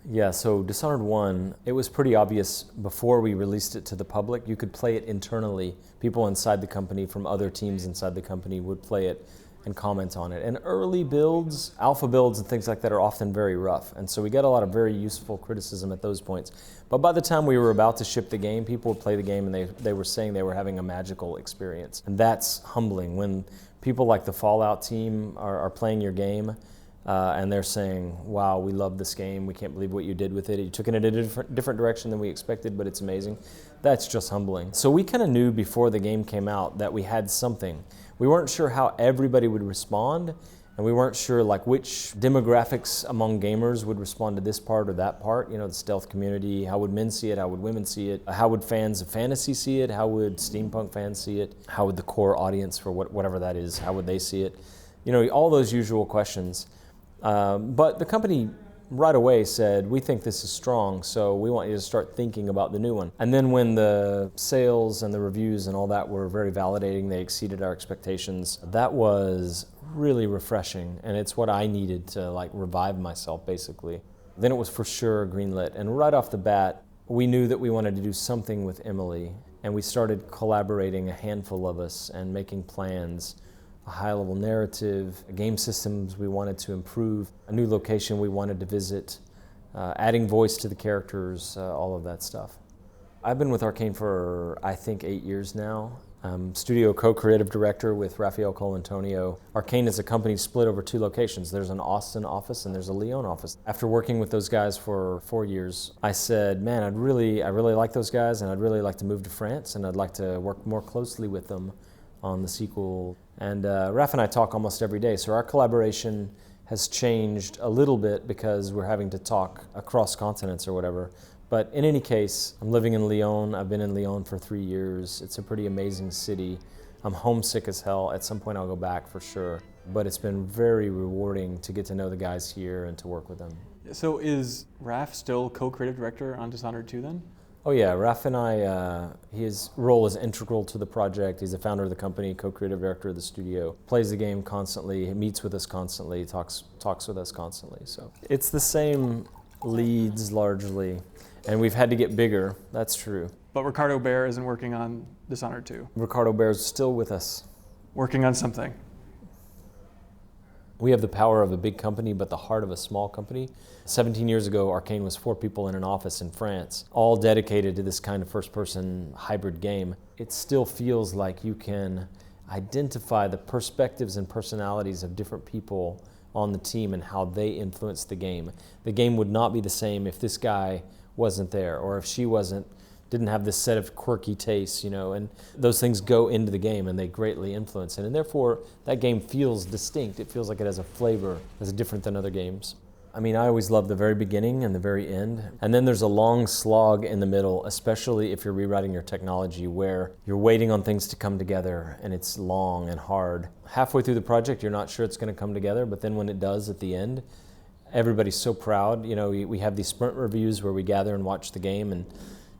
Yeah, so Dishonored 1, it was pretty obvious before we released it to the public. You could play it internally. People inside the company from other teams inside the company would play it and comment on it. And early builds, alpha builds and things like that are often very rough. And so we got a lot of very useful criticism at those points. But by the time we were about to ship the game, people would play the game and they were saying they were having a magical experience. And that's humbling when people like the Fallout team are playing your game and they're saying, wow, we love this game. We can't believe what you did with it. You took it in a different direction than we expected, but it's amazing. That's just humbling. So we kind of knew before the game came out that we had something. We weren't sure how everybody would respond, and we weren't sure like which demographics among gamers would respond to this part or that part. You know, the stealth community, how would men see it, how would women see it, how would fans of fantasy see it, how would steampunk fans see it, how would the core audience for whatever that is, how would they see it? You know, all those usual questions. But the company right away said, we think this is strong, so we want you to start thinking about the new one. And then when the sales and the reviews and all that were very validating, they exceeded our expectations, that was really refreshing, and it's what I needed to like revive myself basically. Then it was for sure greenlit, and right off the bat, we knew that we wanted to do something with Emily, and we started collaborating, a handful of us, and making plans. A high-level narrative, game systems we wanted to improve, a new location we wanted to visit, adding voice to the characters, all of that stuff. I've been with Arkane for, I think, 8 years now. Studio co-creative director with Rafael Colantonio. Arkane is a company split over 2 locations. There's an Austin office and there's a Lyon office. After working with those guys for 4 years, I said, man, I really like those guys, and I'd really like to move to France, and I'd like to work more closely with them on the sequel. And Raph and I talk almost every day, so our collaboration has changed a little bit because we're having to talk across continents or whatever. But in any case, I'm living in Lyon. I've been in Lyon for 3 years. It's a pretty amazing city. I'm homesick as hell. At some point I'll go back for sure. But it's been very rewarding to get to know the guys here and to work with them. So is Raph still co-creative director on Dishonored 2 then? Oh yeah, Raph and I, his role is integral to the project. He's the founder of the company, co-creative director of the studio, plays the game constantly, he meets with us constantly, talks with us constantly. So it's the same leads largely, and we've had to get bigger, that's true. But Ricardo Bear isn't working on Dishonored 2? Ricardo Bear's still with us. Working on something? We have the power of a big company, but the heart of a small company. 17 years ago, Arkane was 4 people in an office in France, all dedicated to this kind of first-person hybrid game. It still feels like you can identify the perspectives and personalities of different people on the team and how they influence the game. The game would not be the same if this guy wasn't there, or if she didn't have this set of quirky tastes, you know, and those things go into the game and they greatly influence it. And therefore, that game feels distinct. It feels like it has a flavor that's different than other games. I mean, I always love the very beginning and the very end. And then there's a long slog in the middle, especially if you're rewriting your technology, where you're waiting on things to come together and it's long and hard. Halfway through the project, you're not sure it's going to come together, but then when it does at the end, everybody's so proud. You know, we have these sprint reviews where we gather and watch the game, and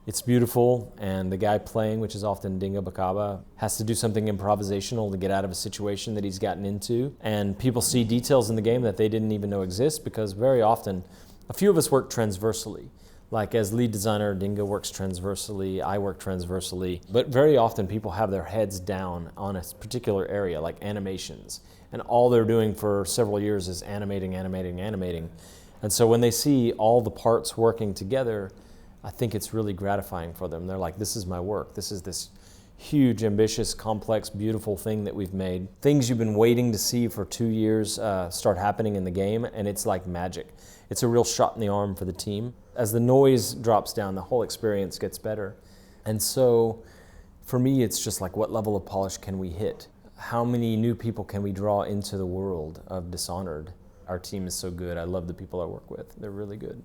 it's beautiful, and the guy playing, which is often Dinga Bakaba, has to do something improvisational to get out of a situation that he's gotten into. And people see details in the game that they didn't even know exist, because very often, a few of us work transversally. Like as lead designer, Dinga works transversally, I work transversally. But very often people have their heads down on a particular area, like animations. And all they're doing for several years is animating. And so when they see all the parts working together, I think it's really gratifying for them. They're like, this is my work. This is this huge, ambitious, complex, beautiful thing that we've made. Things you've been waiting to see for 2 years start happening in the game, and it's like magic. It's a real shot in the arm for the team. As the noise drops down, the whole experience gets better. And so for me, it's just like, what level of polish can we hit? How many new people can we draw into the world of Dishonored? Our team is so good. I love the people I work with. They're really good.